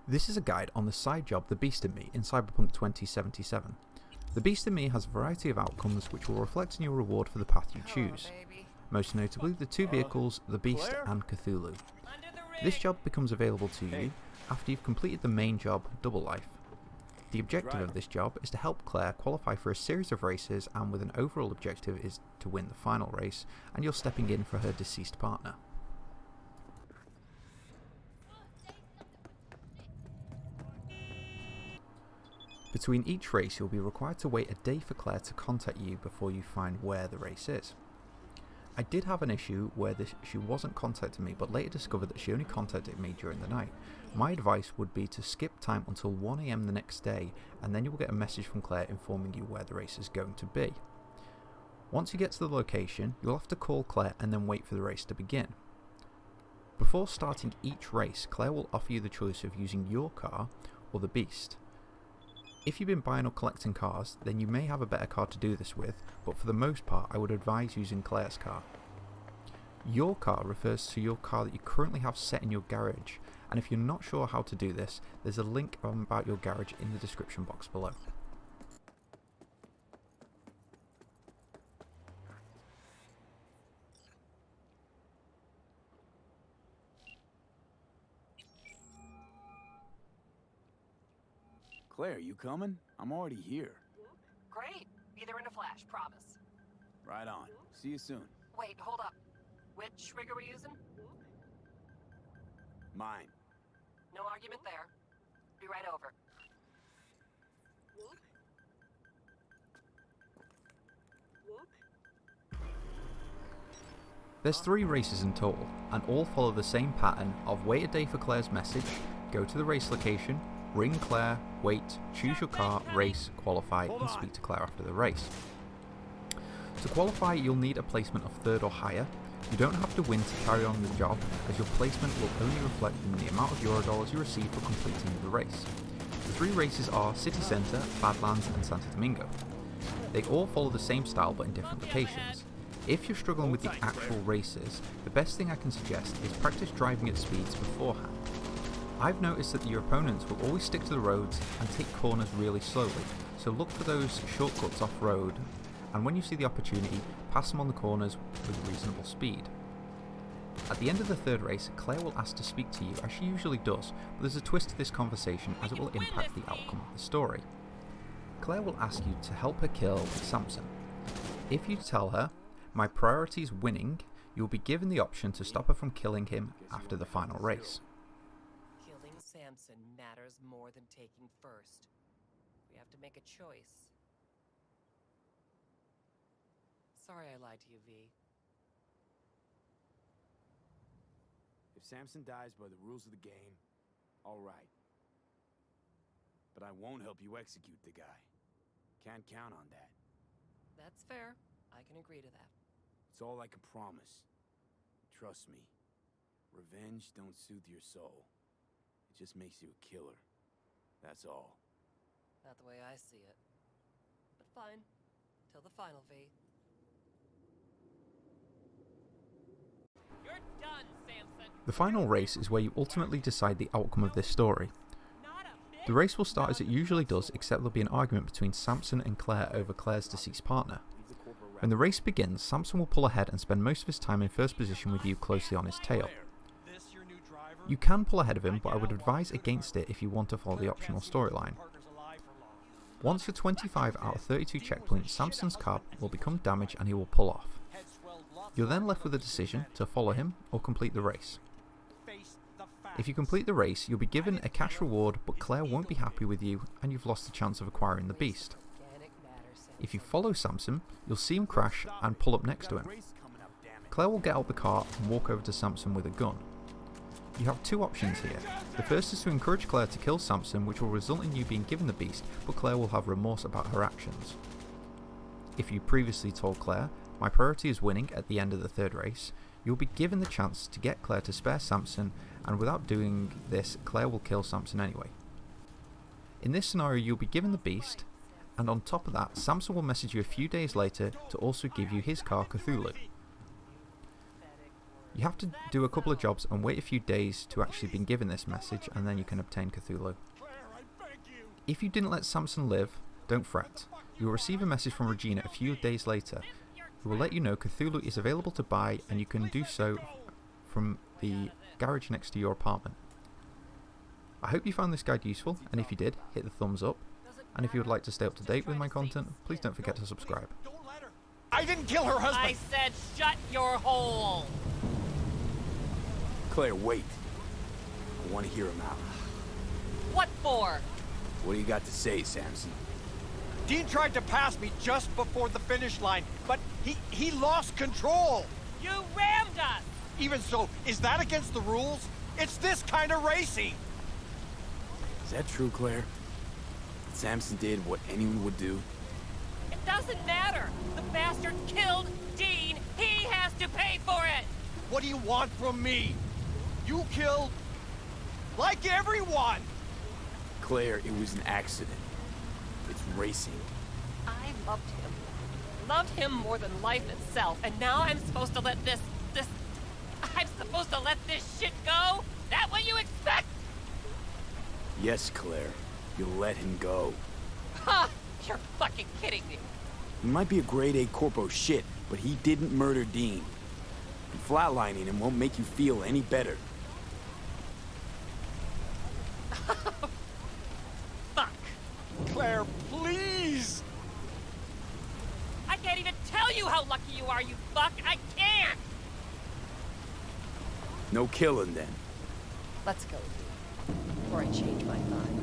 This is a guide on the side job The Beast in Me in Cyberpunk 2077. The Beast in Me has a variety of outcomes which will reflect in your reward for the path you choose. Most notably the two vehicles, the Beast and Cthulhu. This job becomes available to you after you've completed the main job, Double Life. The objective of this job is to help Claire qualify for a series of races, and with an overall objective is to win the final race, and you're stepping in for her deceased partner. Between each race you'll be required to wait a day for Claire to contact you before you find where the race is. I did have an issue where she wasn't contacting me, but later discovered that she only contacted me during the night. My advice would be to skip time until 1 AM the next day, and then you will get a message from Claire informing you where the race is going to be. Once you get to the location, you'll have to call Claire and then wait for the race to begin. Before starting each race, Claire will offer you the choice of using your car or the Beast. If you've been buying or collecting cars, then you may have a better car to do this with, but for the most part I would advise using Claire's car. Your car refers to your car that you currently have set in your garage, and if you're not sure how to do this, there's a link about your garage in the description box below. Claire, you coming? I'm already here. Great. Be there in a flash, promise. Right on. See you soon. Wait, hold up. Which rig are we using? Mine. No argument there. Be right over. There's 3 races in total, and all follow the same pattern of wait a day for Claire's message, go to the race location, ring Claire, wait, choose your car, race, qualify, and speak to Claire after the race. To qualify, you'll need a placement of 3rd or higher. You don't have to win to carry on the job, as your placement will only reflect in the amount of Eurodollars you receive for completing the race. The 3 races are City Centre, Badlands, and Santo Domingo. They all follow the same style but in different locations. If you're struggling with the actual races, the best thing I can suggest is practice driving at speeds beforehand. I've noticed that your opponents will always stick to the roads and take corners really slowly, so look for those shortcuts off-road, and when you see the opportunity, pass them on the corners with reasonable speed. At the end of the 3rd race, Claire will ask to speak to you, as she usually does, but there's a twist to this conversation as it will impact the outcome of the story. Claire will ask you to help her kill Samson. If you tell her, "My priority is winning," you'll be given the option to stop her from killing him after the final race. Killing Samson matters more than taking first. We have to make a choice. Sorry I lied to you, V. If Samson dies by the rules of the game, all right. But I won't help you execute the guy. Can't count on that. That's fair. I can agree to that. It's all I can promise. Trust me. Revenge don't soothe your soul. It just makes you a killer. That's all. Not the way I see it. But fine. Till the final, V. You're done, Samson. The final race is where you ultimately decide the outcome of this story. The race will start as it usually does, except there'll be an argument between Samson and Claire over Claire's deceased partner. When the race begins, Samson will pull ahead and spend most of his time in first position with you closely on his tail. You can pull ahead of him, but I would advise against it if you want to follow the optional storyline. Once you're 25 out of 32 checkpoints, Samson's car will become damaged and he will pull off. You're then left with a decision to follow him or complete the race. If you complete the race, you'll be given a cash reward, but Claire won't be happy with you and you've lost the chance of acquiring the Beast. If you follow Samson, you'll see him crash and pull up next to him. Claire will get out the car and walk over to Samson with a gun. You have 2 options here. The first is to encourage Claire to kill Samson, which will result in you being given the Beast, but Claire will have remorse about her actions. If you previously told Claire, "My priority is winning" at the end of the 3rd race, you'll be given the chance to get Claire to spare Samson, and without doing this, Claire will kill Samson anyway. In this scenario, you'll be given the Beast, and on top of that, Samson will message you a few days later to also give you his car, Cthulhu. You have to do a couple of jobs and wait a few days to actually be given this message, and then you can obtain Cthulhu. If you didn't let Samson live, don't fret. You will receive a message from Regina a few days later, who will let you know Cthulhu is available to buy, and you can do so from the garage next to your apartment. I hope you found this guide useful, and if you did, hit the thumbs up, and if you would like to stay up to date with my content, please don't forget to subscribe. I didn't kill her husband! I said shut your hole! Claire, wait. I want to hear him out. What for? What do you got to say, Samson? Dean tried to pass me just before the finish line, but he lost control! You rammed us! Even so, is that against the rules? It's this kind of racing! Is that true, Claire? That Samson did what anyone would do? It doesn't matter! The bastard killed Dean! He has to pay for it! What do you want from me? You killed... like everyone! Claire, it was an accident. It's racing. I loved him. Loved him more than life itself, and now I'm supposed to let this... I'm supposed to let this shit go? That what you expect? Yes, Claire. You'll let him go. Ha! You're fucking kidding me. He might be a grade A corpo shit, but he didn't murder Dean. And flatlining him won't make you feel any better. Fuck. Claire, please! I can't even tell you how lucky you are, you fuck! I can't! No killing, then. Let's go, before I change my mind.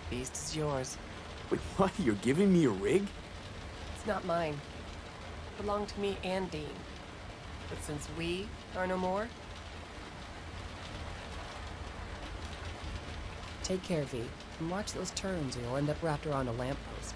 Beast is yours. Wait, what? You're giving me a rig? It's not mine. It belonged to me and Dean. But since we are no more... Take care, V, and watch those turns or you'll end up wrapped around a lamppost.